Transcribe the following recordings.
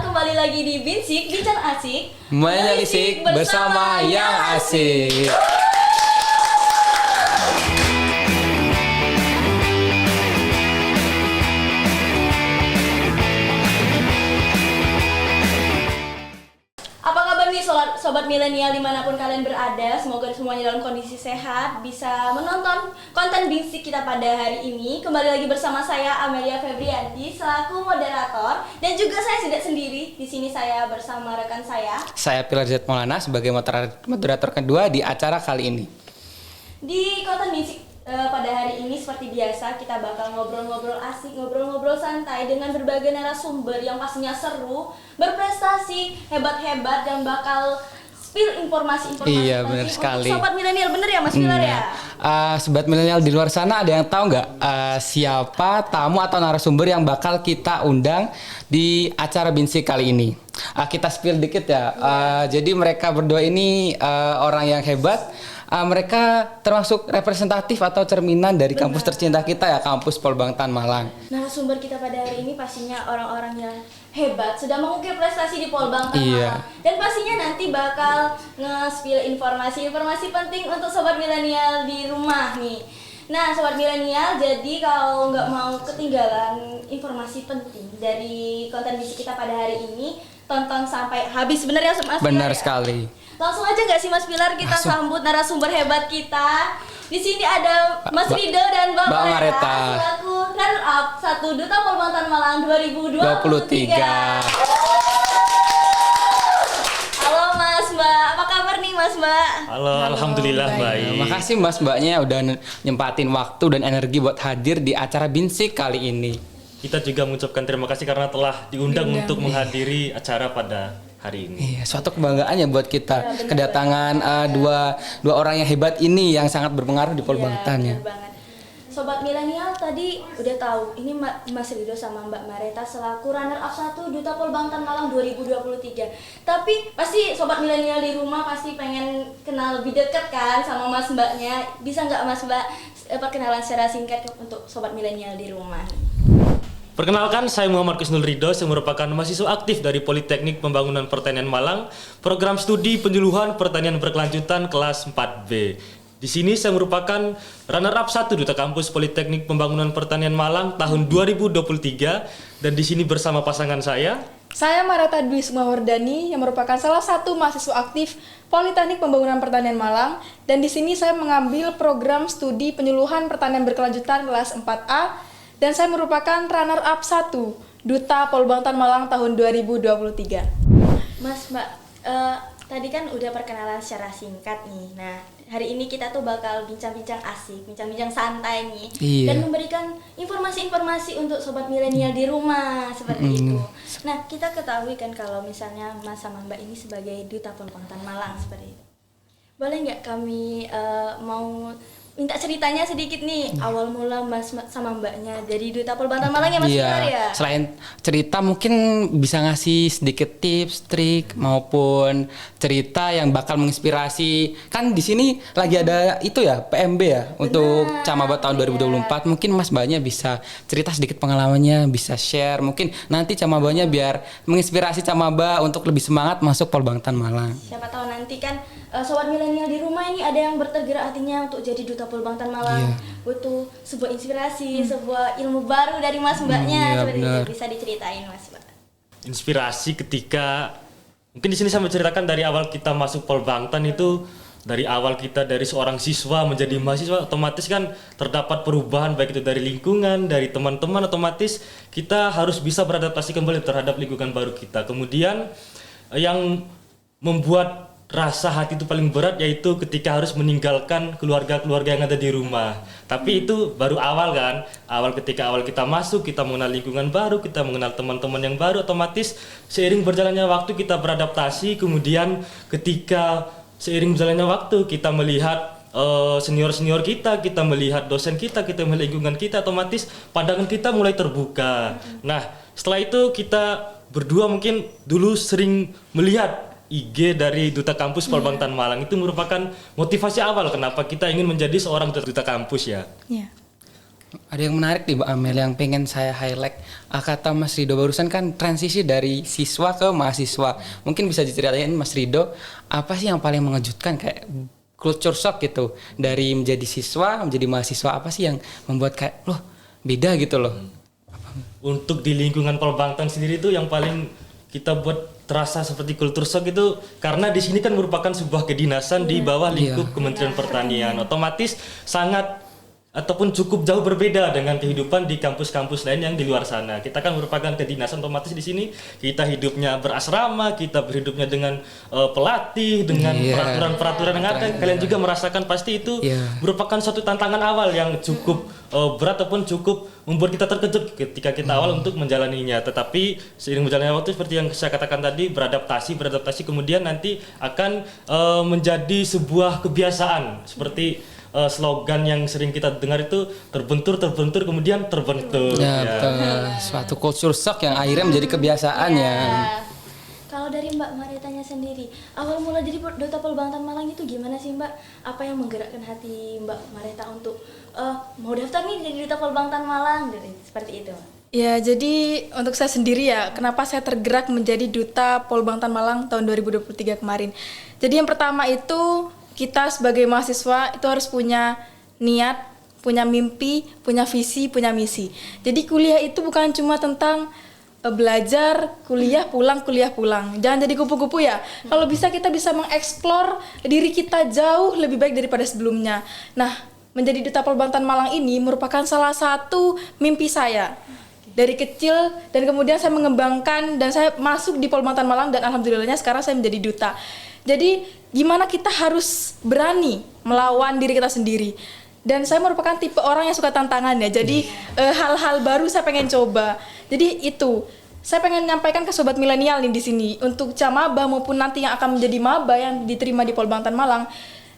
kembali lagi di Binsik, Bincang Asik Menelisik bersama yang asik. Apa kabar nih sobat milenial dimanapun kalian berada? Semoga semuanya dalam kondisi sehat, bisa menonton konten Binsik kita pada hari ini. Kembali lagi bersama saya Amelia Febrianti selaku moderator, dan juga saya tidak sendiri. Di sini saya bersama rekan saya. Saya Pilar Z Maulana sebagai moderator kedua di acara kali ini. Di konten Binsik pada hari ini seperti biasa kita bakal ngobrol-ngobrol asik, ngobrol-ngobrol santai dengan berbagai narasumber yang pastinya seru, berprestasi, hebat-hebat, dan bakal spill informasi-informasi Iya, penting benar sekali. untuk sobat milenial, bener ya Mas Pilar ya? Sobat milenial di luar sana, ada yang tahu nggak siapa tamu atau narasumber yang bakal kita undang di acara Binsik kali ini? Kita spill dikit ya. Jadi mereka berdua ini orang yang hebat. Mereka termasuk representatif atau cerminan dari kampus tercinta kita ya, kampus Polbangtan Malang. Narasumber kita pada hari ini pastinya orang-orang yang hebat, sudah mengukir prestasi di Polbangtan Iya. Malang. Dan pastinya nanti bakal nge-spill informasi-informasi penting untuk sobat milenial di rumah nih. Nah, sobat milenial, jadi kalau nggak mau ketinggalan informasi penting dari konten Binsik kita pada hari ini, tonton sampai habis, bener ya Mas Pilar? Benar Ya? sekali. Langsung aja nggak sih Mas Pilar kita Langsung. sambut narasumber hebat kita. Di sini ada Mas Rido dan Mbak Mbak Mareta Mareta. selaku runner up 1 Duta Polbangtan Malang 2023. Halo Mas Mbak, apa kabar nih Mas Mbak? Halo, alhamdulillah baik. Makasih Mas Mbaknya udah nyempatin waktu dan energi buat hadir di acara Binsik kali ini. Kita juga mengucapkan terima kasih karena telah diundang untuk menghadiri acara pada hari ini. Iya, suatu kebanggaan ya buat kita kedatangan dua orang yang hebat ini yang sangat berpengaruh di Polbangtan ya. Bener banget. Sobat milenial tadi udah tahu ini Mas Rido sama Mbak Mareta selaku runner up 1 Duta Polbangtan Malang 2023. Tapi pasti sobat milenial di rumah pasti pengen kenal lebih dekat kan sama Mas Mbaknya. Bisa nggak Mas Mbak perkenalan secara singkat untuk sobat milenial di rumah? Perkenalkan, saya Muhammad Kusnul Ridho, saya merupakan mahasiswa aktif dari Politeknik Pembangunan Pertanian Malang, program studi penyuluhan pertanian berkelanjutan kelas 4B. Di sini saya merupakan runner-up 1 Duta Kampus Politeknik Pembangunan Pertanian Malang tahun 2023, dan di sini bersama pasangan saya. Saya Mareta Dwi Sumawardani yang merupakan salah satu mahasiswa aktif Politeknik Pembangunan Pertanian Malang, dan di sini saya mengambil program studi penyuluhan pertanian berkelanjutan kelas 4A, dan saya merupakan runner-up 1 Duta Polbangtan Malang tahun 2023. Mas Mbak, tadi kan udah perkenalan secara singkat nih. Nah, hari ini kita tuh bakal bincang-bincang asik, bincang-bincang santai nih, Iya. dan memberikan informasi-informasi untuk sobat milenial di rumah seperti itu. Nah, kita ketahui kan kalau misalnya Mas sama Mbak ini sebagai Duta Polbangtan Malang seperti itu. Boleh nggak kami mau minta ceritanya sedikit nih, awal mula Mas sama Mbaknya jadi Duta Polbangtan Malang ya Mas Pilar ya? Selain cerita mungkin bisa ngasih sedikit tips, trik maupun cerita yang bakal menginspirasi. Kan di sini lagi ada itu ya, PMB ya, untuk Camaba tahun 2024. Mungkin Mas Mbaknya bisa cerita sedikit pengalamannya, bisa share. Mungkin nanti Camabanya biar menginspirasi Camaba untuk lebih semangat masuk Polbangtan Malang. Siapa tahu nanti kan sobat milenial di rumah ini ada yang bertergerak hatinya untuk jadi Duta Polbangtan Malang. Butuh sebuah inspirasi, sebuah ilmu baru dari Mas Mbaknya. Iya, Seperti itu benar. bisa diceritain Mas Mbak. Inspirasi ketika mungkin di sini saya menceritakan dari awal kita masuk Polbangtan itu, dari awal kita dari seorang siswa menjadi mahasiswa, otomatis kan terdapat perubahan baik itu dari lingkungan, dari teman-teman, otomatis kita harus bisa beradaptasi kembali terhadap lingkungan baru kita. Kemudian yang membuat rasa hati itu paling berat yaitu ketika harus meninggalkan keluarga-keluarga yang ada di rumah. Tapi itu baru awal kan. Ketika kita masuk, kita mengenal lingkungan baru, kita mengenal teman-teman yang baru, otomatis seiring berjalannya waktu kita beradaptasi. Kemudian ketika seiring berjalannya waktu kita melihat senior-senior kita melihat dosen kita melihat lingkungan kita, otomatis pandangan kita mulai terbuka. Nah, setelah itu kita berdua mungkin dulu sering melihat IG dari Duta Kampus Polbangtan Malang, itu merupakan motivasi awal kenapa kita ingin menjadi seorang duta kampus ya. Iya. Ada yang menarik nih Mbak Amel yang pengen saya highlight. Kata Mas Rido barusan kan transisi dari siswa ke mahasiswa. Mungkin bisa diceritain Mas Rido, apa sih yang paling mengejutkan kayak culture shock gitu. Dari menjadi siswa menjadi mahasiswa, apa sih yang membuat kayak loh beda gitu loh. Untuk di lingkungan Polbangtan sendiri itu yang paling kita buat terasa seperti kultur shock itu karena di sini kan merupakan sebuah kedinasan di bawah lingkup Kementerian Pertanian. Otomatis sangat ataupun cukup jauh berbeda dengan kehidupan di kampus-kampus lain yang di luar sana. Kita kan merupakan kedinasan, otomatis di sini kita hidupnya berasrama, kita berhidupnya dengan pelatih, dengan peraturan-peraturan yang ada. Kalian juga merasakan pasti itu merupakan suatu tantangan awal yang cukup berat ataupun cukup membuat kita terkejut ketika kita awal untuk menjalaninya. Tetapi seiring berjalannya waktu seperti yang saya katakan tadi, beradaptasi kemudian nanti akan menjadi sebuah kebiasaan seperti slogan yang sering kita dengar itu terbentur kemudian terbentur. Ya, betul. Suatu culture shock yang akhirnya menjadi kebiasaan ya. Kalau dari Mbak Maretanya sendiri, awal mula jadi Duta Polbangtan Malang itu gimana sih Mbak? Apa yang menggerakkan hati Mbak Mareta untuk mau daftar nih jadi Duta Polbangtan Malang, seperti itu? Ya, jadi untuk saya sendiri ya, kenapa saya tergerak menjadi Duta Polbangtan Malang tahun 2023 kemarin. Jadi yang pertama itu kita sebagai mahasiswa itu harus punya niat, punya mimpi, punya visi, punya misi. Jadi kuliah itu bukan cuma tentang belajar, kuliah pulang. Jangan jadi kupu-kupu ya. Kalau bisa kita bisa mengeksplor diri kita jauh lebih baik daripada sebelumnya. Nah, menjadi Duta Polbangtan Malang ini merupakan salah satu mimpi saya. Dari kecil dan kemudian saya mengembangkan dan saya masuk di Polbangtan Malang dan alhamdulillahnya sekarang saya menjadi duta. Jadi gimana kita harus berani melawan diri kita sendiri. Dan saya merupakan tipe orang yang suka tantangan ya. Jadi hal-hal baru saya pengen coba. Jadi itu saya pengen nyampaikan ke sobat milenial nih di sini untuk camaba maupun nanti yang akan menjadi maba yang diterima di Polbangtan Malang,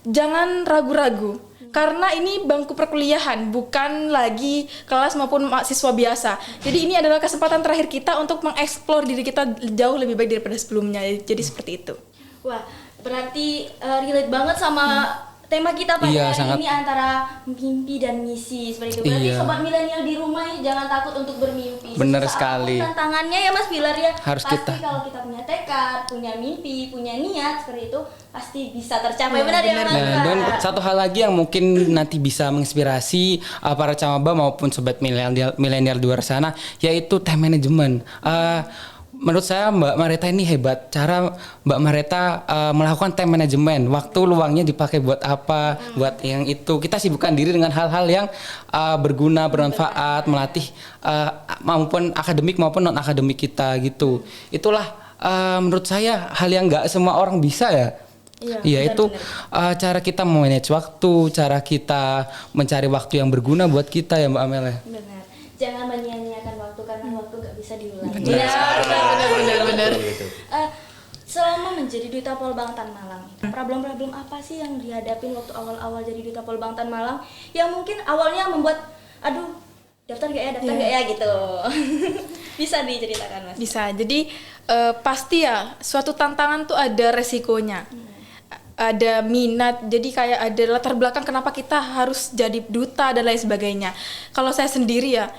jangan ragu-ragu. Karena ini bangku perkuliahan, bukan lagi kelas maupun mahasiswa biasa. Jadi ini adalah kesempatan terakhir kita untuk mengeksplor diri kita jauh lebih baik daripada sebelumnya. Jadi seperti itu. Wah, berarti relate banget sama tema kita pada hari ini antara mimpi dan misi seperti itu. Berarti sobat milenial di rumah ini jangan takut untuk bermimpi. Benar sekali. Tantangannya ya Mas Bilar ya. Harus pasti kalau kita punya tekad, punya mimpi, punya niat seperti itu pasti bisa tercapai. Benar ya Mas? Nah, dan satu hal lagi yang mungkin nanti bisa menginspirasi para camaba maupun sobat milenial di luar sana, yaitu time management. Menurut saya Mbak Mareta ini hebat. Cara Mbak Mareta melakukan time management, waktu luangnya dipakai buat apa, buat yang itu. Kita sibukkan diri dengan hal-hal yang berguna, bermanfaat, melatih maupun akademik maupun non akademik kita gitu. Itulah menurut saya hal yang nggak semua orang bisa ya. Iya itu cara kita memanage waktu, cara kita mencari waktu yang berguna buat kita ya Mbak Amel. Benar. Jangan menyia-nyiakan waktu karena waktu gak bisa diulang. Benar. Selama menjadi Duta Polbangtan Malang, problem-problem apa sih yang dihadapin waktu awal-awal jadi Duta Polbangtan Malang yang mungkin awalnya membuat aduh daftar gak ya gitu. Bisa diceritakan Mas? Bisa. Jadi pasti ya suatu tantangan tuh ada resikonya. Ada minat, jadi kayak ada latar belakang kenapa kita harus jadi duta dan lain sebagainya. Kalau saya sendiri ya,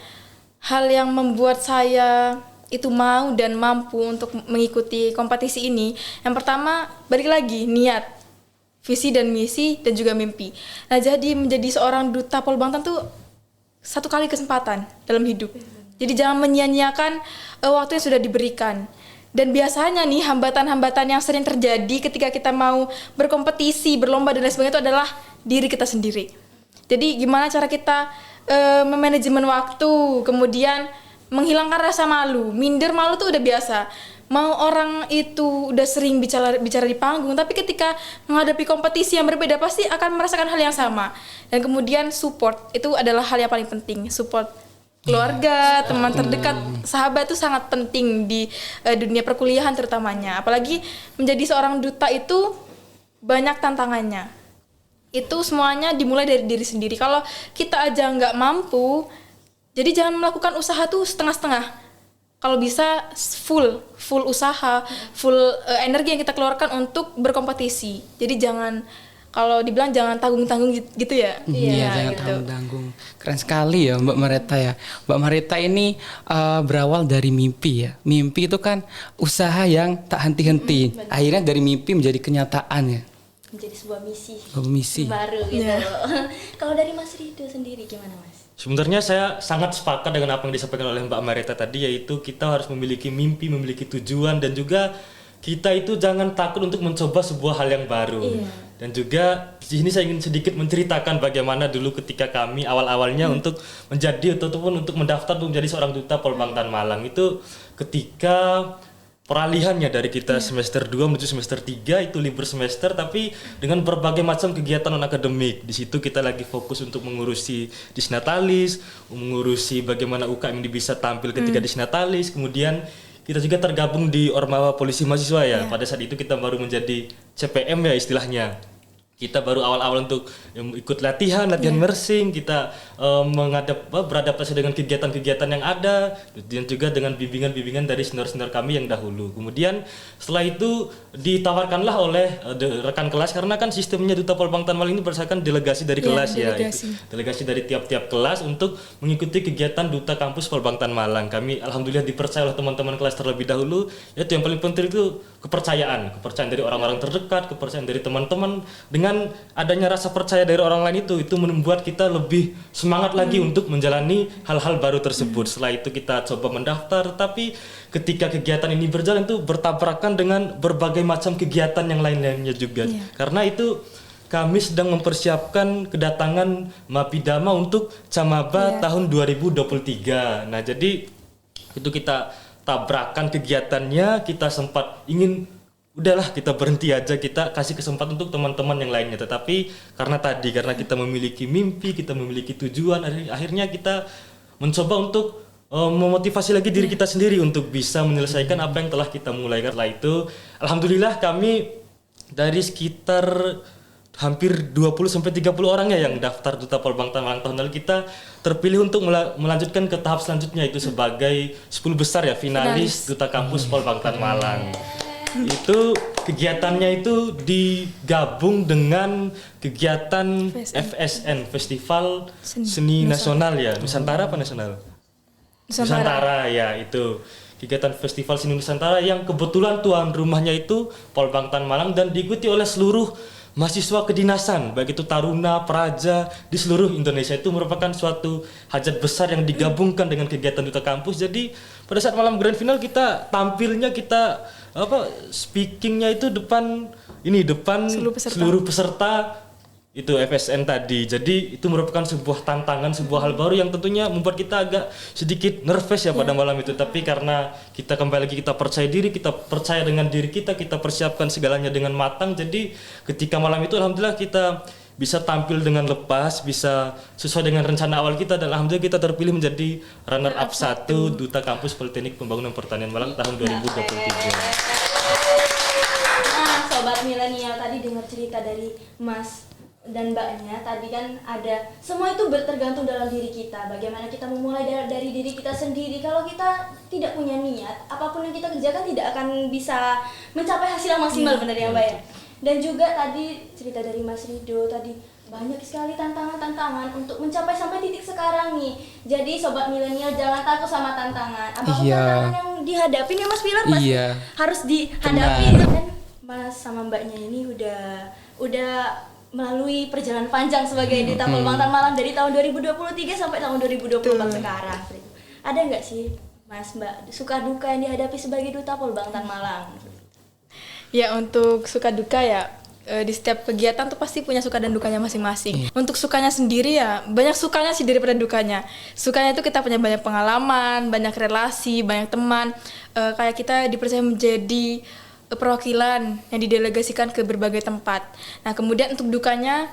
hal yang membuat saya itu mau dan mampu untuk mengikuti kompetisi ini, yang pertama balik lagi niat, visi dan misi dan juga mimpi. Nah jadi menjadi seorang duta Polbangtan tuh satu kali kesempatan dalam hidup. Jadi jangan menyia-nyiakan waktu yang sudah diberikan. Dan biasanya nih hambatan-hambatan yang sering terjadi ketika kita mau berkompetisi, berlomba dan lain sebagainya itu adalah diri kita sendiri. Jadi gimana cara kita memanajemen waktu, kemudian menghilangkan rasa malu. Minder malu tuh udah biasa. Mau orang itu udah sering bicara di panggung, tapi ketika menghadapi kompetisi yang berbeda pasti akan merasakan hal yang sama. Dan kemudian support itu adalah hal yang paling penting. Support keluarga, teman terdekat, sahabat itu sangat penting di dunia perkuliahan terutamanya. Apalagi menjadi seorang duta itu banyak tantangannya. Itu semuanya dimulai dari diri sendiri. Kalau kita aja nggak mampu, jadi jangan melakukan usaha tuh setengah-setengah. Kalau bisa full usaha, full energi yang kita keluarkan untuk berkompetisi. Jadi jangan kalau dibilang jangan tanggung-tanggung gitu ya. Iya, jangan gitu. tanggung-tanggung. Keren sekali ya Mbak Mareta ya. Mbak Mareta ini berawal dari mimpi ya. Mimpi itu kan usaha yang tak henti-henti. Akhirnya dari mimpi menjadi kenyataan ya. Menjadi sebuah misi Misi. baru gitu. Iya. Kalau dari Mas Rido sendiri gimana Mas? Sebenarnya saya sangat sepakat dengan apa yang disampaikan oleh Mbak Mareta tadi, yaitu kita harus memiliki mimpi, memiliki tujuan, dan juga kita itu jangan takut untuk mencoba sebuah hal yang baru. Iya. Dan juga di sini saya ingin sedikit menceritakan bagaimana dulu ketika kami awal-awalnya untuk menjadi ataupun untuk mendaftar untuk menjadi seorang duta Polbangtan Malang, itu ketika peralihannya dari kita semester 2 menuju semester 3 itu libur semester, tapi dengan berbagai macam kegiatan non akademik. Di situ kita lagi fokus untuk mengurusi Disnatalis, mengurusi bagaimana UKM ini bisa tampil ketika Disnatalis, kemudian kita juga tergabung di Ormawa Polisi Mahasiswa ya. Pada saat itu kita baru menjadi CPM ya istilahnya. Kita baru awal-awal untuk ikut latihan mersing, kita beradaptasi dengan kegiatan-kegiatan yang ada, dan juga dengan bimbingan-bimbingan dari senior-senior kami yang dahulu. Kemudian setelah itu ditawarkanlah oleh rekan kelas, karena kan sistemnya Duta Polbangtan Malang ini berdasarkan delegasi dari kelas ya. Delegasi dari tiap-tiap kelas untuk mengikuti kegiatan Duta Kampus Polbangtan Malang. Kami alhamdulillah dipercaya oleh teman-teman kelas terlebih dahulu. Yaitu yang paling penting itu kepercayaan dari orang-orang terdekat, kepercayaan dari teman-teman. Dengan adanya rasa percaya dari orang lain itu membuat kita lebih semangat lagi untuk menjalani hal-hal baru tersebut. Setelah itu kita coba mendaftar, tapi ketika kegiatan ini berjalan itu bertabrakan dengan berbagai macam kegiatan yang lain-lainnya juga. Karena itu kami sedang mempersiapkan kedatangan Mapidama untuk Camaba tahun 2023. Nah, jadi itu kita tabrakan kegiatannya, kita sempat ingin udahlah kita berhenti aja, kita kasih kesempatan untuk teman-teman yang lainnya. Tetapi karena kita memiliki mimpi, kita memiliki tujuan, akhirnya kita mencoba untuk memotivasi lagi diri kita sendiri untuk bisa menyelesaikan apa yang telah kita mulai. Setelah itu alhamdulillah kami dari sekitar hampir 20-30 orang ya yang daftar Duta Polbangtan Malang tahun lalu, kita terpilih untuk melanjutkan ke tahap selanjutnya, itu sebagai 10 besar ya, finalis Duta Kampus Polbangtan Malang. Itu kegiatannya itu digabung dengan kegiatan FSN, Festival Seni Nasional ya, Nusantara apa Nasional? Nusantara ya, itu kegiatan Festival Seni Nusantara yang kebetulan tuan rumahnya itu Polbangtan Malang dan diikuti oleh seluruh mahasiswa kedinasan, baik itu taruna, praja di seluruh Indonesia. Itu merupakan suatu hajat besar yang digabungkan dengan kegiatan Duta Kampus. Jadi pada saat malam grand final kita tampilnya, kita speakingnya itu depan seluruh peserta itu FSN tadi. Jadi itu merupakan sebuah tantangan, sebuah hal baru yang tentunya membuat kita agak sedikit nervous ya pada malam itu. Tapi karena kita kembali lagi, kita percaya diri, kita percaya dengan diri kita persiapkan segalanya dengan matang. Jadi ketika malam itu alhamdulillah kita bisa tampil dengan lepas, bisa sesuai dengan rencana awal kita, dan alhamdulillah kita terpilih menjadi runner up 1 Duta Kampus Politeknik Pembangunan Pertanian Malang tahun 2023. Nah, sobat milenial, tadi dengar cerita dari Mas dan Mbaknya, tadi kan ada semua itu tergantung dalam diri kita. Bagaimana kita memulai dari diri kita sendiri. Kalau kita tidak punya niat, apapun yang kita kerjakan tidak akan bisa mencapai hasil yang maksimal, benar ya Mbak ya? Dan juga tadi cerita dari Mas Rido tadi, banyak sekali tantangan-tantangan untuk mencapai sampai titik sekarang nih. Jadi sobat milenial jangan takut sama tantangan. Apapun tantangan yang dihadapi nih Mas Pilar pasti harus dihadapi. Kan Mas sama Mbaknya ini udah melalui perjalanan panjang sebagai Duta Polbangtan Malang dari tahun 2023 sampai tahun 2024 sekarang. Ada nggak sih Mas Mbak suka duka yang dihadapi sebagai Duta Polbangtan Malang? Ya, untuk suka duka ya di setiap kegiatan tuh pasti punya suka dan dukanya masing-masing. Untuk sukanya sendiri ya banyak sukanya sih daripada dukanya. Sukanya itu kita punya banyak pengalaman, banyak relasi, banyak teman. Kayak kita dipercaya menjadi perwakilan yang didelegasikan ke berbagai tempat. Nah, kemudian untuk dukanya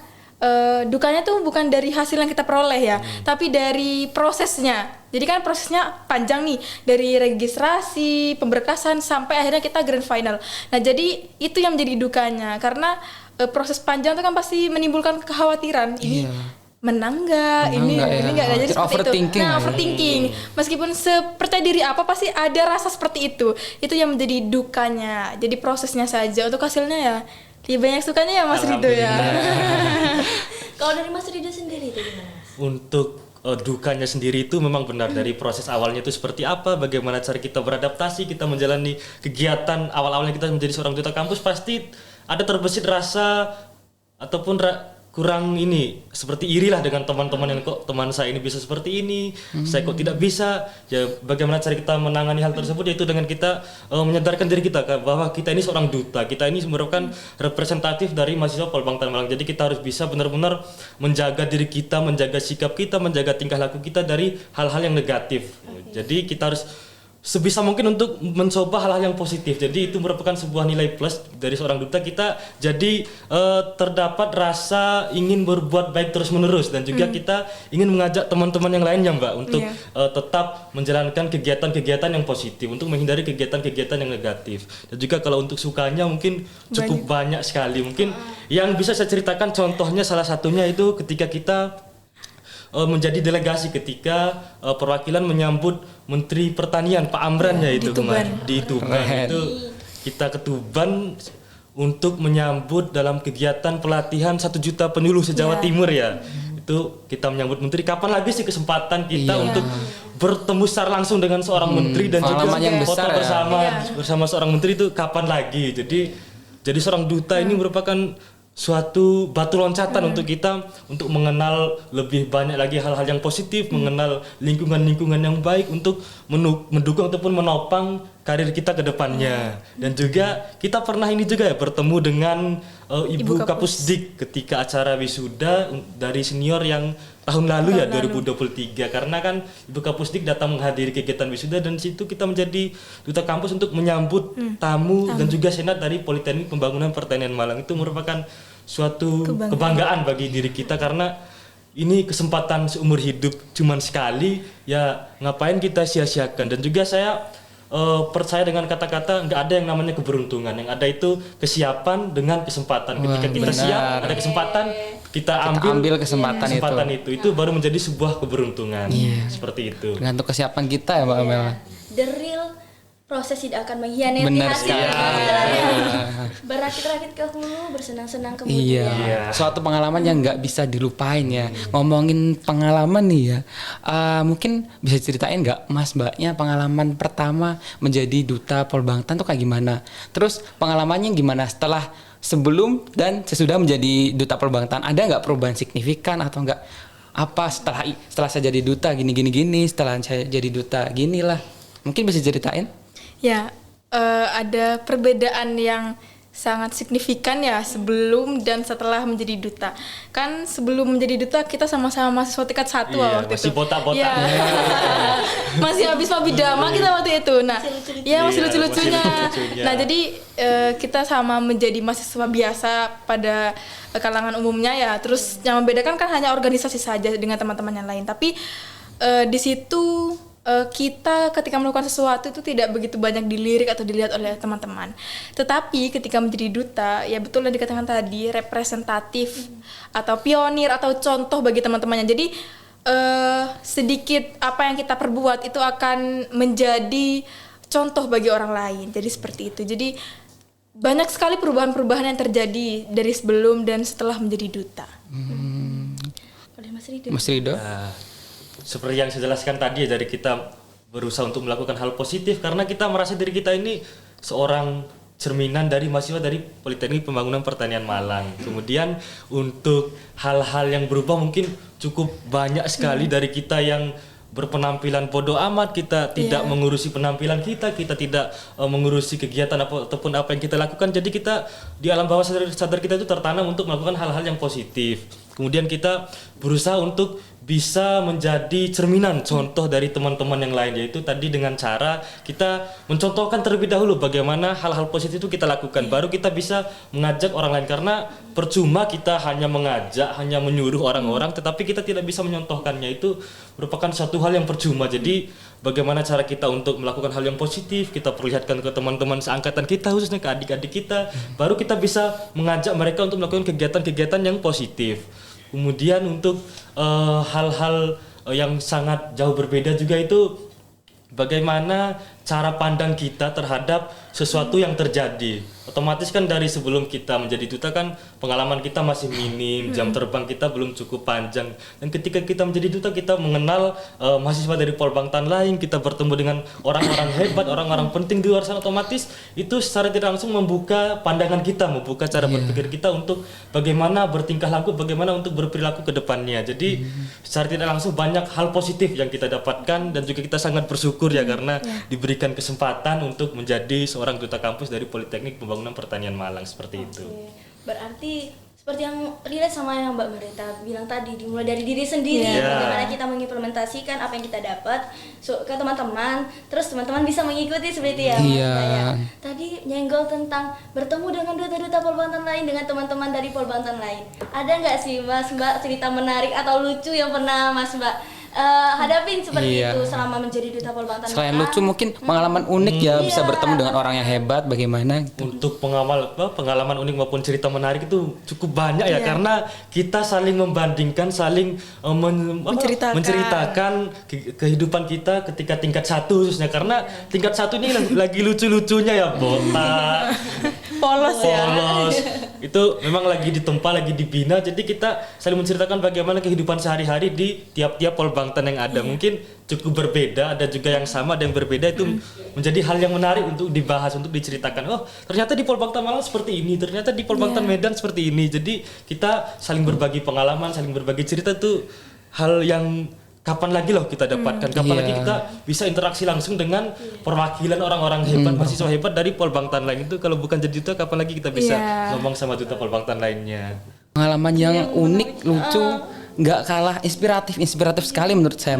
tuh bukan dari hasil yang kita peroleh ya, tapi dari prosesnya. Jadi kan prosesnya panjang nih, dari registrasi, pemberkasan sampai akhirnya kita grand final. Nah, jadi itu yang menjadi dukanya, karena proses panjang itu kan pasti menimbulkan kekhawatiran. Ini menang nggak? Ini nggak, jadi seperti itu. Nah, overthinking. Meskipun sepercaya diri apa, pasti ada rasa seperti itu. Itu yang menjadi dukanya. Jadi prosesnya saja, untuk hasilnya ya Lebih banyak sukanya ya Mas Rido ya. Kalau dari Mas Rido sendiri itu gimana Mas? Untuk dukanya sendiri itu memang benar dari proses awalnya itu seperti apa, bagaimana cara kita beradaptasi, kita menjalani kegiatan awal-awalnya kita menjadi seorang duta kampus, pasti ada terbesit rasa ataupun kurang ini seperti irilah dengan teman-teman yang kok teman saya ini bisa seperti ini, saya kok tidak bisa. Ya bagaimana cara kita menangani hal tersebut, yaitu dengan kita menyadarkan diri kita bahwa kita ini seorang duta, kita ini merupakan representatif dari mahasiswa Polbangtan Malang. Jadi kita harus bisa benar-benar menjaga diri kita, menjaga sikap kita, menjaga tingkah laku kita dari hal-hal yang negatif. Jadi kita harus sebisa mungkin untuk mencoba hal-hal yang positif. Jadi itu merupakan sebuah nilai plus dari seorang duta. Kita jadi terdapat rasa ingin berbuat baik terus-menerus, dan juga kita ingin mengajak teman-teman yang lainnya Mbak untuk tetap menjalankan kegiatan-kegiatan yang positif, untuk menghindari kegiatan-kegiatan yang negatif. Dan juga kalau untuk sukanya mungkin cukup banyak sekali. Mungkin yang bisa saya ceritakan contohnya salah satunya itu ketika kita menjadi delegasi ketika perwakilan menyambut Menteri Pertanian Pak Amran ya itu kemarin di Tuban. Itu kita ke Tuban untuk menyambut dalam kegiatan pelatihan 1 juta penyuluh se-Jawa Timur ya. Itu kita menyambut menteri. Kapan lagi sih kesempatan kita untuk bertemu secara langsung dengan seorang menteri dan juga yang foto besar bersama seorang menteri, itu kapan lagi. Jadi seorang duta ini merupakan suatu batu loncatan untuk kita untuk mengenal lebih banyak lagi hal-hal yang positif, mengenal lingkungan-lingkungan yang baik untuk mendukung ataupun menopang karir kita ke depannya. Dan juga kita pernah ini juga ya bertemu dengan Ibu Kapusdik ketika acara wisuda dari senior yang tahun lalu ya 2023, karena kan Ibu Kapusdik datang menghadiri kegiatan wisuda, dan situ kita menjadi duta kampus untuk menyambut tamu dan juga senat dari Politeknik Pembangunan Pertanian Malang. Itu merupakan suatu kebanggaan bagi diri kita, karena ini kesempatan seumur hidup cuman sekali, ya ngapain kita sia-siakan. Dan juga saya percaya dengan kata-kata nggak ada yang namanya keberuntungan, yang ada itu kesiapan dengan kesempatan. Ketika kita siap, ada kesempatan, kita ambil kesempatan itu baru menjadi sebuah keberuntungan. Seperti itu. Tergantung kesiapan kita ya Mbak Amel. The real proses tidak akan mengkhianati Benar hasil. Berakit-rakit ke hulu, bersenang-senang kemudian. Suatu pengalaman yang nggak bisa dilupain ya. Ngomongin pengalaman nih ya, mungkin bisa ceritain nggak Mas Mbaknya pengalaman pertama menjadi duta Polbangtan tuh kayak gimana? Terus pengalamannya gimana setelah, sebelum dan sesudah menjadi duta Polbangtan? Ada nggak perubahan signifikan atau nggak? Apa setelah saya jadi duta gini, setelah saya jadi duta gini lah? Mungkin bisa ceritain? Ya, ada perbedaan yang sangat signifikan ya sebelum dan setelah menjadi duta. Kan sebelum menjadi duta kita sama-sama mahasiswa tingkat 1 waktu masih itu. botak-botak. Ya. Masih habis Mabidama kita waktu itu. Nah, ya masih lucu-lucunya. Nah, jadi kita sama menjadi mahasiswa biasa pada kalangan umumnya ya. Terus yang membedakan kan hanya organisasi saja dengan teman-teman yang lain. Tapi di situ kita ketika melakukan sesuatu itu tidak begitu banyak dilirik atau dilihat oleh teman-teman. Tetapi ketika menjadi duta, ya betul yang dikatakan tadi, representatif atau pionir atau contoh bagi teman-temannya. Jadi sedikit apa yang kita perbuat itu akan menjadi contoh bagi orang lain. Jadi seperti itu. Jadi banyak sekali perubahan-perubahan yang terjadi dari sebelum dan setelah menjadi duta. Oleh Mas Rido. Mas Rido? Seperti yang saya jelaskan tadi ya, dari kita berusaha untuk melakukan hal positif karena kita merasa diri kita ini seorang cerminan dari mahasiswa dari Politeknik Pembangunan Pertanian Malang. Kemudian untuk hal-hal yang berubah mungkin cukup banyak sekali dari kita yang berpenampilan bodoh amat, kita tidak mengurusi penampilan kita tidak mengurusi kegiatan ataupun apa yang kita lakukan. Jadi kita di alam bawah sadar kita itu tertanam untuk melakukan hal-hal yang positif. Kemudian kita berusaha untuk bisa menjadi cerminan contoh dari teman-teman yang lain, yaitu tadi dengan cara kita mencontohkan terlebih dahulu bagaimana hal-hal positif itu kita lakukan, baru kita bisa mengajak orang lain. Karena percuma kita hanya mengajak, hanya menyuruh orang-orang tetapi kita tidak bisa menyontohkannya, itu merupakan suatu hal yang percuma. Jadi bagaimana cara kita untuk melakukan hal yang positif, kita perlihatkan ke teman-teman seangkatan kita, khususnya ke adik-adik kita, baru kita bisa mengajak mereka untuk melakukan kegiatan-kegiatan yang positif. Kemudian untuk hal-hal yang sangat jauh berbeda juga itu bagaimana cara pandang kita terhadap sesuatu yang terjadi. Otomatis kan dari sebelum kita menjadi duta kan pengalaman kita masih minim, jam terbang kita belum cukup panjang. Dan ketika kita menjadi duta kita mengenal mahasiswa dari Polbangtan lain, kita bertemu dengan orang-orang hebat, orang-orang penting di luar sana, otomatis itu secara tidak langsung membuka pandangan kita, membuka cara berpikir kita untuk bagaimana bertingkah laku, bagaimana untuk berperilaku ke depannya. Jadi secara tidak langsung banyak hal positif yang kita dapatkan dan juga kita sangat bersyukur ya karena diberikan kesempatan untuk menjadi seorang duta kampus dari Politeknik Pembangunan Pertanian Malang seperti itu. Berarti seperti yang relate sama yang Mbak Marita bilang tadi, dimulai dari diri sendiri, bagaimana kita mengimplementasikan apa yang kita dapat ke teman-teman, terus teman-teman bisa mengikuti seperti itu ya. Iya. Kayak tadi nyenggol tentang bertemu dengan duta-duta Polbangtan lain, dengan teman-teman dari Polbangtan lain. Ada nggak sih Mas Mbak cerita menarik atau lucu yang pernah Mas Mbak hadapin seperti itu selama menjadi duta Polbangtan? Selain lucu mungkin pengalaman unik ya, bisa bertemu dengan orang yang hebat bagaimana gitu. Untuk pengalaman unik maupun cerita menarik itu cukup banyak ya karena kita saling membandingkan, saling menceritakan kehidupan kita ketika tingkat 1 khususnya karena tingkat 1 ini lagi lucu-lucunya ya, botak, Polos ya. Itu memang lagi ditempa, lagi dibina, jadi kita saling menceritakan bagaimana kehidupan sehari-hari di tiap-tiap Polbangtan yang ada. Mungkin cukup berbeda, ada juga yang sama, ada yang berbeda, itu menjadi hal yang menarik untuk dibahas, untuk diceritakan. Oh, ternyata di Polbangtan Malang seperti ini, ternyata di Polbangtan Medan seperti ini. Jadi kita saling berbagi pengalaman, saling berbagi cerita, itu hal yang kapan lagi loh kita dapatkan, kapan lagi kita bisa interaksi langsung dengan perwakilan orang-orang hebat, mahasiswa hebat dari Polbangtan lain. Itu kalau bukan jadi duta, kapan lagi kita bisa ngomong sama duta Polbangtan lainnya. Pengalaman yang unik, lucu, nggak kalah inspiratif sekali menurut saya.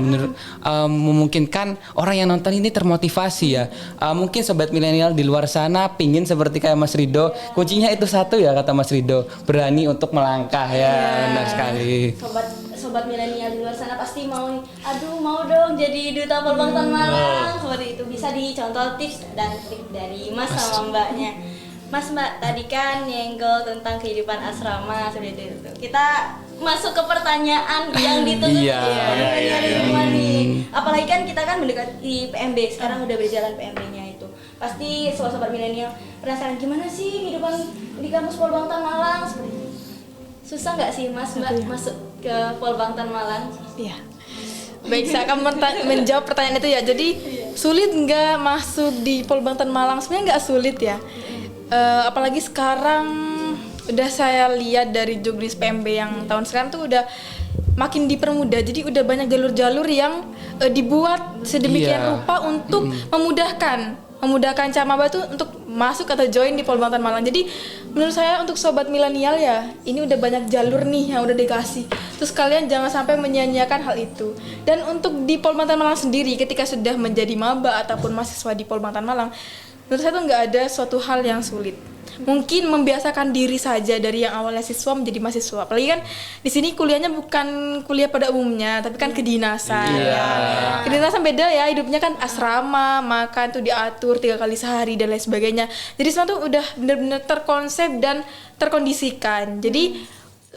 Memungkinkan orang yang nonton ini termotivasi ya. Mungkin sobat milenial di luar sana pingin seperti kayak Mas Rido. Kuncinya itu satu ya kata Mas Rido, berani untuk melangkah ya. Benar sekali. Sobat milenial di luar sana pasti mau dong jadi duta Polbangtan Malang. Seperti itu bisa dicontoh tips dan trik dari Mas sama Mbaknya. Mas Mbak tadi kan nyenggol tentang kehidupan asrama seperti itu. Kita masuk ke pertanyaan yang ditunggu dari rumah nih. Apalagi kan kita kan mendekati PMB, sekarang udah berjalan PMB-nya itu. Pasti sobat milenial penasaran gimana sih kehidupan di kampus Polbangtan Malang seperti itu. Susah nggak sih Mas Mbak masuk ke Polbangtan Malang? Iya. Baik, saya akan menjawab pertanyaan itu ya. Jadi sulit nggak masuk di Polbangtan Malang? Sebenarnya nggak sulit ya. Apalagi sekarang udah saya lihat dari jobdesk PMB yang tahun sekarang tuh udah makin dipermudah. Jadi udah banyak jalur-jalur yang dibuat sedemikian rupa untuk memudahkan Camaba tuh untuk masuk atau join di Polbangtan Malang. Jadi menurut saya untuk sobat milenial ya, ini udah banyak jalur nih yang udah dikasih. Terus kalian jangan sampai menyia-nyiakan hal itu. Dan untuk di Polbangtan Malang sendiri, ketika sudah menjadi maba ataupun mahasiswa di Polbangtan Malang, menurut saya tuh nggak ada suatu hal yang sulit. Mungkin membiasakan diri saja dari yang awalnya siswa menjadi mahasiswa. Apalagi kan di sini kuliahnya bukan kuliah pada umumnya, tapi kan kedinasan. Kedinasan beda ya, hidupnya kan asrama, makan tuh diatur 3 kali sehari dan lain sebagainya. Jadi semua tuh udah benar-benar terkonsep dan terkondisikan. Jadi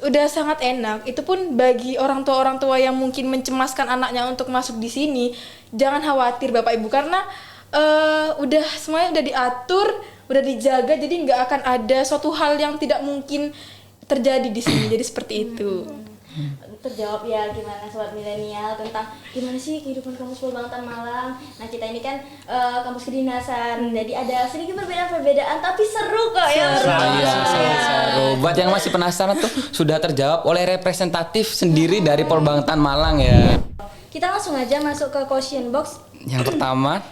udah sangat enak. Itu pun bagi orang tua yang mungkin mencemaskan anaknya untuk masuk di sini, jangan khawatir Bapak Ibu karena udah semuanya udah diatur, udah dijaga, jadi nggak akan ada suatu hal yang tidak mungkin terjadi di sini. Jadi seperti itu. Terjawab ya gimana sobat milenial tentang gimana sih kehidupan kampus Polbangtan Malang. Nah kita ini kan kampus kedinasan, jadi ada sedikit perbedaan tapi seru kok ya. Seru. Buat yang masih penasaran tuh sudah terjawab oleh representatif sendiri dari Polbangtan Malang ya. Kita langsung aja masuk ke question box. Yang pertama,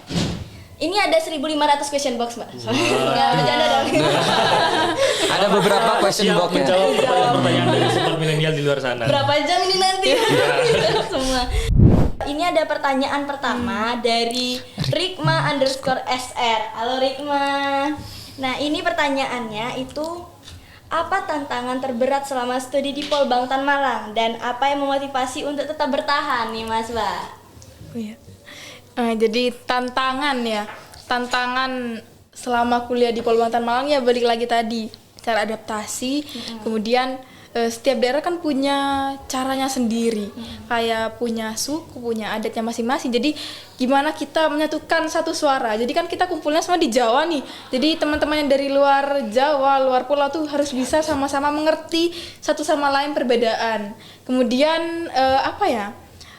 ini ada 1.500 question box, Mbak. Nggak bercanda dong. ada beberapa question box ya. Menjawab pertanyaan dari sobat milenial di luar sana. Berapa jam ini nanti? Semua. Ini ada pertanyaan pertama dari Rikma_SR. Halo Rikma. Nah ini pertanyaannya itu, apa tantangan terberat selama studi di Polbangtan Malang dan apa yang memotivasi untuk tetap bertahan nih Mas Mbak? Oh iya. Jadi tantangan selama kuliah di Polbangtan Malang ya balik lagi tadi cara adaptasi, kemudian setiap daerah kan punya caranya sendiri, kayak punya suku, punya adatnya masing-masing. Jadi gimana kita menyatukan satu suara? Jadi kan kita kumpulnya semua di Jawa nih. Jadi teman-teman yang dari luar Jawa, luar pulau tuh harus bisa sama-sama mengerti satu sama lain perbedaan. Kemudian apa ya?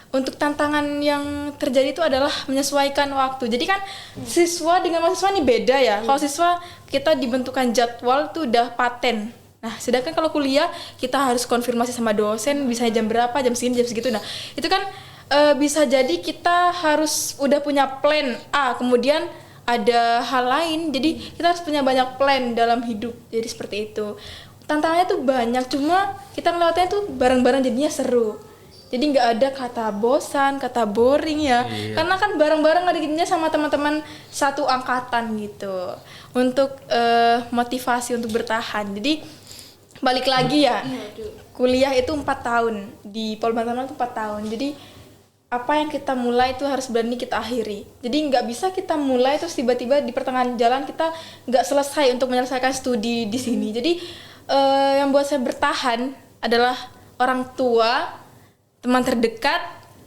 Untuk tantangan yang terjadi itu adalah menyesuaikan waktu. Jadi kan siswa dengan mahasiswa ini beda ya. Kalau siswa kita dibentukan jadwal tuh udah paten. Nah, sedangkan kalau kuliah kita harus konfirmasi sama dosen bisa jam berapa, jam segini, jam segitu. Nah, itu kan bisa jadi kita harus udah punya plan A, kemudian ada hal lain. Jadi kita harus punya banyak plan dalam hidup. Jadi seperti itu. Tantangannya tuh banyak, cuma kita ngelewatinnya tuh bareng-bareng jadinya seru. Jadi nggak ada kata bosan, kata boring ya. Karena kan bareng-bareng ngadainnya sama teman-teman satu angkatan gitu. Untuk motivasi untuk bertahan. Jadi balik lagi ya, kuliah itu 4 tahun, di Polbantan Malang itu 4 tahun. Jadi apa yang kita mulai itu harus berani kita akhiri. Jadi nggak bisa kita mulai terus tiba-tiba di pertengahan jalan kita nggak selesai untuk menyelesaikan studi di sini. Jadi yang buat saya bertahan adalah orang tua, teman terdekat,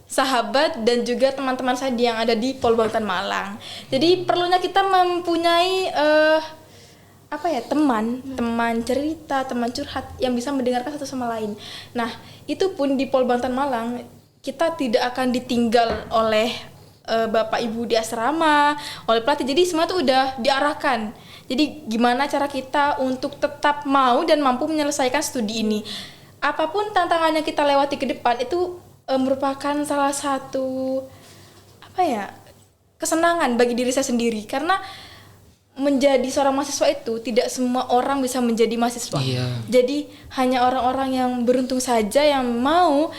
sahabat, dan juga teman-teman saya yang ada di Polbantan Malang. Jadi perlunya kita mempunyai teman cerita, teman curhat yang bisa mendengarkan satu sama lain. Nah, itu pun di Polbantan Malang kita tidak akan ditinggal oleh bapak ibu di asrama, oleh pelatih. Jadi semua itu udah diarahkan. Jadi gimana cara kita untuk tetap mau dan mampu menyelesaikan studi ini. Apapun tantangannya kita lewati ke depan itu merupakan salah satu kesenangan bagi diri saya sendiri, karena menjadi seorang mahasiswa itu tidak semua orang bisa menjadi mahasiswa. Jadi hanya orang-orang yang beruntung saja yang mau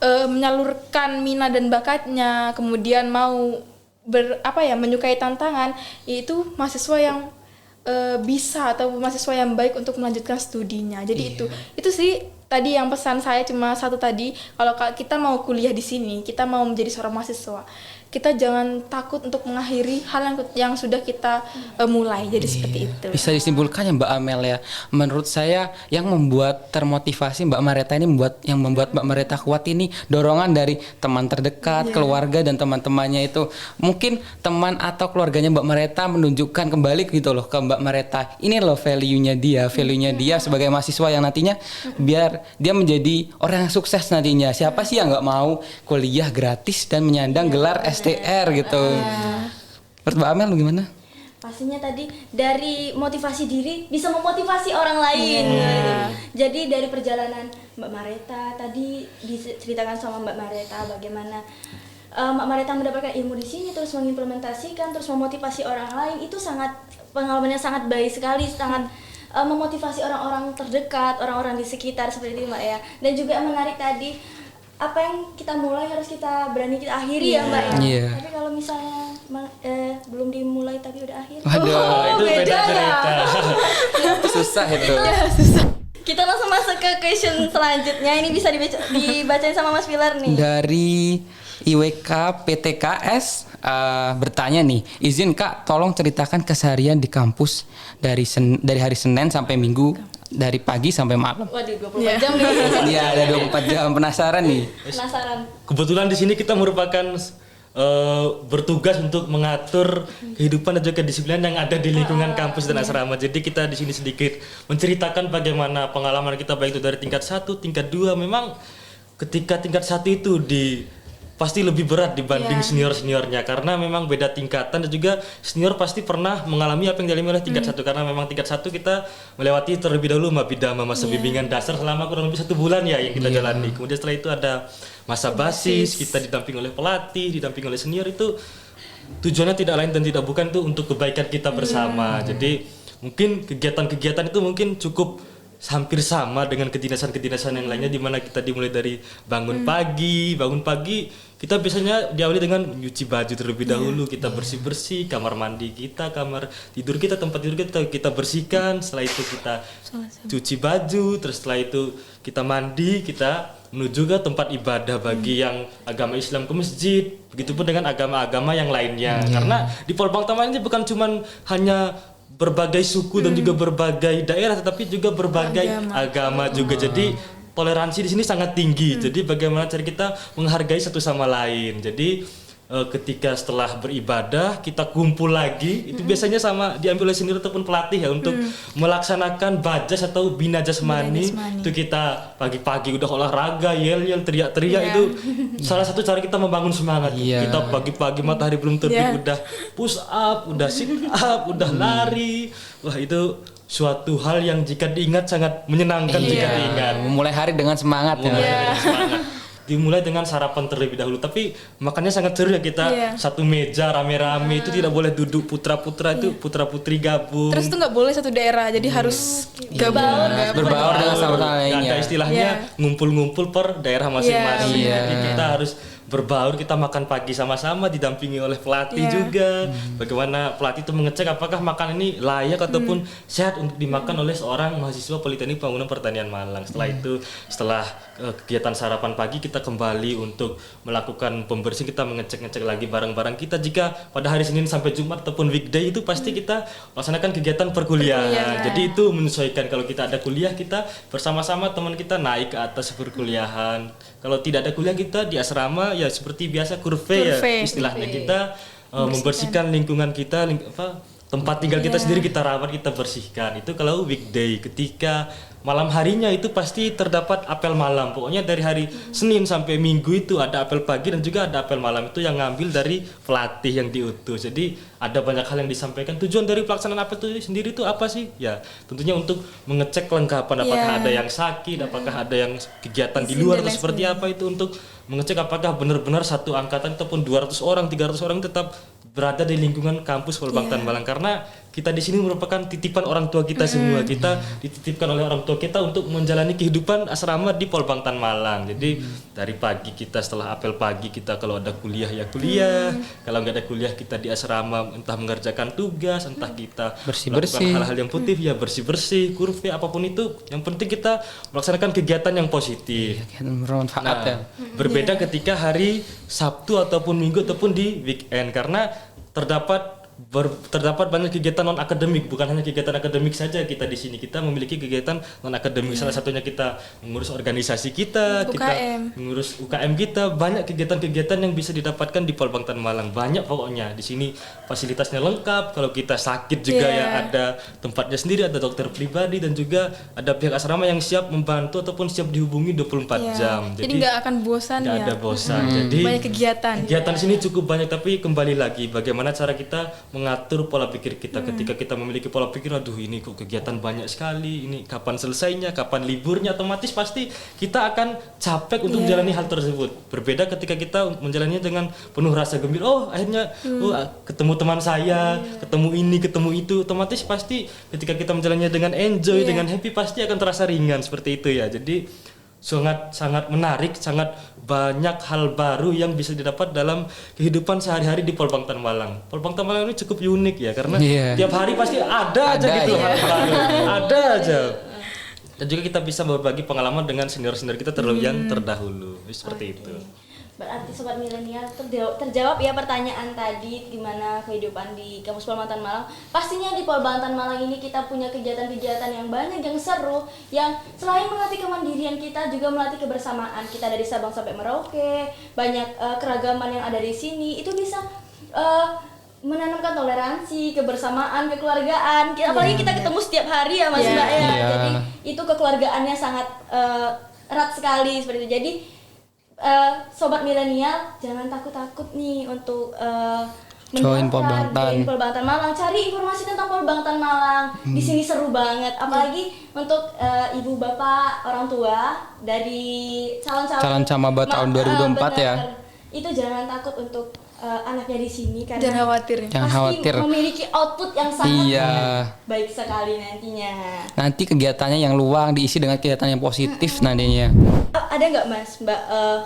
menyalurkan minat dan bakatnya, kemudian mau menyukai tantangan, yaitu mahasiswa yang bisa atau mahasiswa yang baik untuk melanjutkan studinya. Jadi itu sih tadi yang pesan saya cuma satu tadi, kalau kita mau kuliah di sini, kita mau menjadi seorang mahasiswa, kita jangan takut untuk mengakhiri hal yang sudah kita mulai. Jadi seperti itu. Bisa disimpulkan ya Mbak Amel ya. Menurut saya yang membuat termotivasi Mbak Mareta ini yang membuat Mbak Mareta kuat ini dorongan dari teman terdekat, keluarga dan teman-temannya itu. Mungkin teman atau keluarganya Mbak Mareta menunjukkan kembali gitu loh ke Mbak Mareta. Ini loh value-nya dia sebagai mahasiswa yang nantinya biar dia menjadi orang yang sukses nantinya. Siapa sih yang nggak mau kuliah gratis dan menyandang gelar STR gitu. Menurut Mbak Amel gimana? Pastinya tadi dari motivasi diri bisa memotivasi orang lain. Jadi dari perjalanan Mbak Mareta tadi diceritakan sama Mbak Mareta bagaimana Mbak Mareta mendapatkan ilmu di sini, terus mengimplementasikan, terus memotivasi orang lain, itu sangat pengalamannya sangat baik sekali, sangat memotivasi orang-orang terdekat, orang-orang di sekitar seperti itu Mbak ya. Dan juga menarik tadi, apa yang kita mulai harus kita berani kita akhiri ya Mbak ya. Tapi kalau misalnya belum dimulai tapi udah akhir, itu beda cerita. Susah itu. Susah. Kita langsung masuk ke question selanjutnya. Ini bisa dibacain sama Mas Pilar nih. Dari IWK PTKS bertanya nih, izin Kak, tolong ceritakan keseharian di kampus dari hari Senin sampai Minggu, dari pagi sampai malam. Waduh, 24 jam nih. Iya, ada 24 jam. Penasaran nih. Penasaran. Kebetulan di sini kita merupakan bertugas untuk mengatur kehidupan dan juga kedisiplinan yang ada di lingkungan kampus dan asrama. Jadi kita di sini sedikit menceritakan bagaimana pengalaman kita baik itu dari tingkat 1, tingkat 2. Memang ketika tingkat 1 itu pasti lebih berat dibanding senior-seniornya, karena memang beda tingkatan, dan juga senior pasti pernah mengalami apa yang dialami oleh tingkat 1, karena memang tingkat 1 kita melewati terlebih dahulu masa bimbingan dasar selama kurang lebih 1 bulan ya yang kita jalani. Kemudian setelah itu ada masa basis, kita didampingi oleh pelatih, didampingi oleh senior. Itu tujuannya tidak lain dan tidak bukan itu untuk kebaikan kita bersama. Jadi mungkin kegiatan-kegiatan itu mungkin cukup hampir sama dengan kedinasan-kedinasan yang lainnya, di mana kita dimulai dari bangun pagi kita biasanya diawali dengan nyuci baju terlebih dahulu, kita bersih-bersih kamar mandi kita, kamar tidur kita, tempat tidur kita bersihkan. Setelah itu kita cuci baju, terus setelah itu kita mandi, kita menuju ke tempat ibadah bagi yang agama Islam ke masjid, begitupun dengan agama-agama yang lainnya. Karena di Polbantan Malang ini bukan cuman hanya berbagai suku dan juga berbagai daerah, tetapi juga berbagai agama juga. Jadi toleransi di sini sangat tinggi. Jadi bagaimana cara kita menghargai satu sama lain. Jadi ketika setelah beribadah kita kumpul lagi, itu biasanya sama diambil oleh senior ataupun pelatih ya untuk melaksanakan bajas atau bina jasmani. Itu kita pagi-pagi udah olahraga, yel-yel, teriak-teriak, itu salah satu cara kita membangun semangat. Kita pagi-pagi matahari belum terbit udah push up, udah sit up, udah lari. Wah, itu suatu hal yang jika diingat sangat menyenangkan jika diingat. Memulai hari dengan semangat Dimulai dengan sarapan terlebih dahulu, tapi makannya sangat seru ya kita satu meja rame-rame, itu tidak boleh duduk putra-putra, itu putra-putri gabung. Terus itu nggak boleh satu daerah, jadi harus gabung. berbaur dengan sama Nggak lainnya. ada istilahnya ngumpul-ngumpul per daerah masing-masing. Jadi kita harus berbaur, kita makan pagi sama-sama didampingi oleh pelatih juga. Bagaimana pelatih itu mengecek apakah makanan ini layak ataupun sehat untuk dimakan oleh seorang mahasiswa Politeknik Pembangunan Pertanian Malang. Setelah itu, setelah kegiatan sarapan pagi, kita kembali untuk melakukan pembersihan, kita mengecek-ngecek lagi barang-barang kita. Jika pada hari Senin sampai Jumat ataupun weekday itu pasti kita laksanakan kegiatan perkuliahan. Jadi itu menyesuaikan, kalau kita ada kuliah kita bersama-sama teman kita naik ke atas perkuliahan. Kalau tidak ada kuliah kita di asrama ya seperti biasa kurve ya istilahnya, kita membersihkan lingkungan kita, tempat tinggal kita sendiri kita rawat, kita bersihkan. Itu kalau weekday. Ketika malam harinya itu pasti terdapat apel malam. Pokoknya dari hari Senin sampai Minggu itu ada apel pagi dan juga ada apel malam, itu yang ngambil dari pelatih yang diutus. Jadi ada banyak hal yang disampaikan. Tujuan dari pelaksanaan apel itu sendiri itu apa sih? Ya tentunya untuk mengecek kelengkapan, apakah ada yang sakit, apakah ada yang kegiatan di luar atau seperti apa, itu untuk mengecek apakah benar-benar satu angkatan ataupun 200 orang, 300 orang tetap berada di lingkungan kampus Polbangtan Malang, karena kita di sini merupakan titipan orang tua kita semua. Kita dititipkan oleh orang tua kita untuk menjalani kehidupan asrama di Polbangtan Malang. Jadi dari pagi kita, setelah apel pagi kita kalau ada kuliah ya kuliah, kalau nggak ada kuliah kita di asrama entah mengerjakan tugas, entah kita Bersih-bersih. melakukan hal-hal yang positif ya, bersih-bersih, kurve apapun itu. Yang penting kita melaksanakan kegiatan yang positif. Bermanfaat ya. Berbeda ketika hari Sabtu ataupun Minggu ataupun di weekend, karena terdapat banyak kegiatan non akademik. Bukan hanya kegiatan akademik saja kita di sini, kita memiliki kegiatan non akademik. Salah satunya kita mengurus organisasi kita, kita mengurus UKM kita. Banyak kegiatan-kegiatan yang bisa didapatkan di Polbangtan Malang. Banyak pokoknya. Di sini fasilitasnya lengkap. Kalau kita sakit juga ya ada tempatnya sendiri, ada dokter pribadi, dan juga ada pihak asrama yang siap membantu ataupun siap dihubungi 24 jam. Jadi nggak akan bosan ya. Nggak ada bosan. Jadi banyak kegiatan. Kegiatan di sini cukup banyak, tapi kembali lagi bagaimana cara kita mengatur pola pikir kita. Ketika kita memiliki pola pikir, aduh ini kok kegiatan banyak sekali, ini kapan selesainya, kapan liburnya, otomatis pasti kita akan capek untuk menjalani hal tersebut. Berbeda ketika kita menjalaninya dengan penuh rasa gembira. Oh akhirnya ketemu teman saya, ketemu ini, ketemu itu, otomatis pasti ketika kita menjalaninya dengan enjoy, dengan happy, pasti akan terasa ringan seperti itu ya. Jadi sangat menarik, sangat banyak hal baru yang bisa didapat dalam kehidupan sehari-hari di Polbangtan Malang. Polbangtan Malang ini cukup unik ya, karena tiap hari pasti ada aja gitu hal baru, ada aja. Dan juga kita bisa berbagi pengalaman dengan senior-senior kita yang terdahulu, seperti itu. Berarti Sobat Milenial terjawab ya pertanyaan tadi, gimana kehidupan di kampus Polbangtan Malang. Pastinya di Polbangtan Malang ini kita punya kegiatan-kegiatan yang banyak, yang seru, yang selain melatih kemandirian kita juga melatih kebersamaan kita dari Sabang sampai Merauke. Banyak keragaman yang ada di sini, itu bisa menanamkan toleransi, kebersamaan, kekeluargaan. Apalagi kita ketemu setiap hari ya Mas Mbak ya. Jadi itu kekeluargaannya sangat erat sekali seperti itu. Jadi Sobat Milenial jangan takut-takut nih untuk join Polbangtan Malang, cari informasi tentang Polbangtan Malang. Di sini seru banget, apalagi untuk ibu bapak orang tua dari calon camaba tahun 2024 ya. Itu jangan takut untuk anaknya di sini, karena Jangan khawatir. Jangan pasti khawatir. memiliki output yang sangat baik sekali nantinya. Nanti kegiatannya yang luang diisi dengan kegiatan yang positif nantinya. Ada nggak Mas Mbak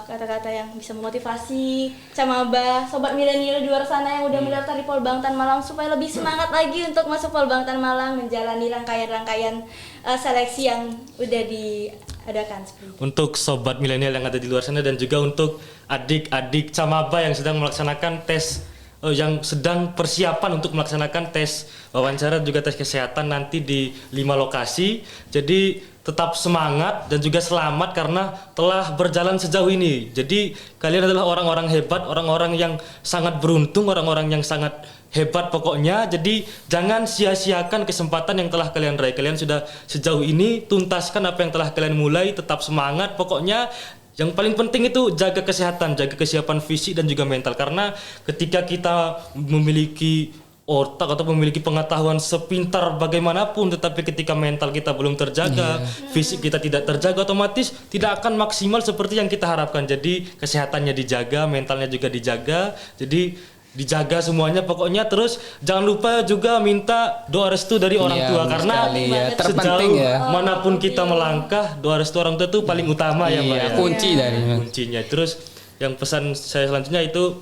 kata-kata yang bisa memotivasi camaba Sobat Milenial di luar sana yang udah mendaftar di Polbangtan Malang supaya lebih semangat lagi untuk masuk Polbangtan Malang, menjalani rangkaian-rangkaian seleksi yang udah diadakan seperti itu. Untuk Sobat Milenial yang ada di luar sana dan juga untuk adik-adik camaba yang sedang melaksanakan tes yang sedang persiapan untuk melaksanakan tes wawancara juga tes kesehatan nanti di 5 lokasi. Jadi tetap semangat dan juga selamat karena telah berjalan sejauh ini. Jadi kalian adalah orang-orang hebat, orang-orang yang sangat beruntung, orang-orang yang sangat hebat pokoknya. Jadi jangan sia-siakan kesempatan yang telah kalian raih. Kalian sudah sejauh ini, tuntaskan apa yang telah kalian mulai, tetap semangat pokoknya. Yang paling penting itu jaga kesehatan, jaga kesiapan fisik dan juga mental. Karena ketika kita memiliki otak atau memiliki pengetahuan sepintar bagaimanapun, tetapi ketika mental kita belum terjaga, fisik kita tidak terjaga, otomatis tidak akan maksimal seperti yang kita harapkan. Jadi kesehatannya dijaga, mentalnya juga dijaga. Jadi dijaga semuanya pokoknya. Terus jangan lupa juga minta doa restu dari orang tua, benar karena sekali, ya. Terpenting sejauh ya. manapun kita melangkah, doa restu orang tua itu paling utama ya Mbak Iya, ya. kunci dari Kuncinya. Terus yang pesan saya selanjutnya itu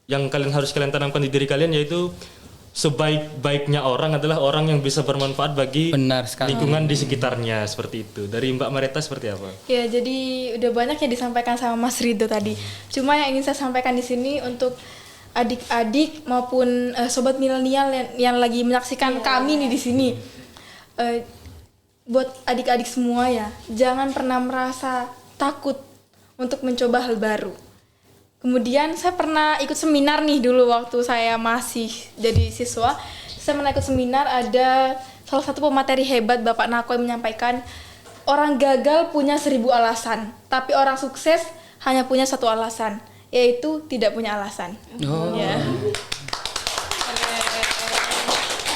yang kalian tanamkan di diri kalian, yaitu sebaik-baiknya orang adalah orang yang bisa bermanfaat bagi Benar sekali. lingkungan di sekitarnya, seperti itu. Dari Mbak Mareta seperti apa? Ya, jadi udah banyak yang disampaikan sama Mas Rido tadi. Cuma yang ingin saya sampaikan di sini untuk adik-adik maupun sobat milenial yang lagi menyaksikan kami nih di sini. Buat adik-adik semua ya, jangan pernah merasa takut untuk mencoba hal baru. Kemudian saya pernah ikut seminar nih dulu waktu saya masih jadi siswa. Saya pernah ikut seminar, ada salah satu pemateri hebat Bapak Nako yang menyampaikan, orang gagal punya 1000 alasan, tapi orang sukses hanya punya 1 alasan, yaitu tidak punya alasan. Oh. Ya.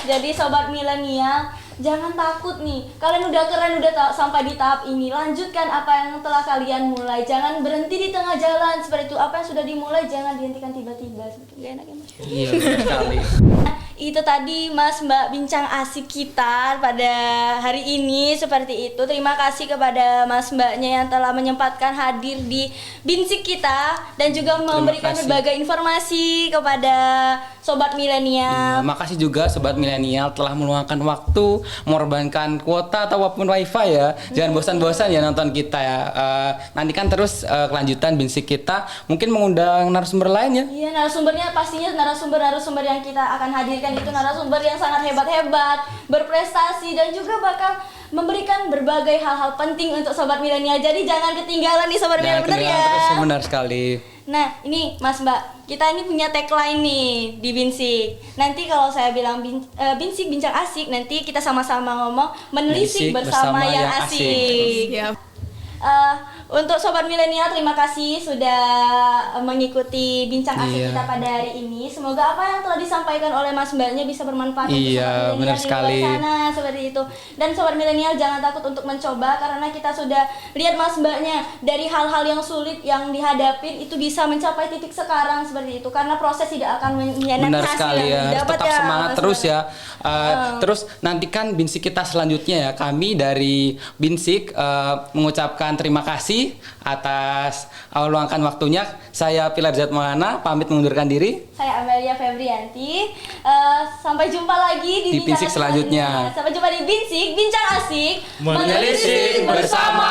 Jadi sobat milenial, jangan takut nih. Kalian udah keren, sampai di tahap ini. Lanjutkan apa yang telah kalian mulai. Jangan berhenti di tengah jalan seperti itu. Apa yang sudah dimulai jangan dihentikan tiba-tiba. Gak enak ya, Mas? Iya, benar sekali. Itu tadi Mas Mbak bincang asik kita pada hari ini seperti itu. Terima kasih kepada Mas Mbaknya yang telah menyempatkan hadir di Binsik kita dan juga memberikan kasih. berbagai informasi kepada sobat milenial. Makasih juga sobat milenial telah meluangkan waktu, mengorbankan kuota atau apapun wifi ya. Jangan bosan-bosan ya nonton kita ya. Nantikan terus kelanjutan Binsik kita. Mungkin mengundang narasumber lain ya. Iya, narasumbernya pastinya narasumber yang kita akan hadirkan itu narasumber yang sangat hebat-hebat, berprestasi dan juga bakal memberikan berbagai hal-hal penting untuk sobat milenial. Jadi jangan ketinggalan nih sobat milenial, bener ya? Terus benar sekali. Nah, ini Mas Mbak, kita ini punya tagline nih di Binsik. Nanti kalau saya bilang Binsik bincang asik, nanti kita sama-sama ngomong menelisik Binsik bersama bersama yang yang asik. Ya. Untuk sobat milenial, terima kasih sudah mengikuti bincang asik Iya. kita pada hari ini. Semoga apa yang telah disampaikan oleh Mas Mbaknya bisa bermanfaat untuk Iya, sobat milenial benar di luar sekali. sana seperti itu. Dan sobat milenial jangan takut untuk mencoba karena kita sudah lihat Mas Mbaknya dari hal-hal yang sulit yang dihadapin itu bisa mencapai titik sekarang seperti itu karena proses tidak akan menyia-nyiakan Benar hasil sekali yang ya. didapat Tetap semangat Mas terus Mbak. ya. Terus nantikan Binsik kita selanjutnya ya. Kami dari Binsik mengucapkan terima kasih atas meluangkan waktunya. Saya Pilar Zatmaulana pamit mengundurkan diri. Saya Amelia Febrianti. Sampai jumpa lagi di Di Binsik selanjutnya. Sampai jumpa di Binsik, bincang asik, Menelisik bersama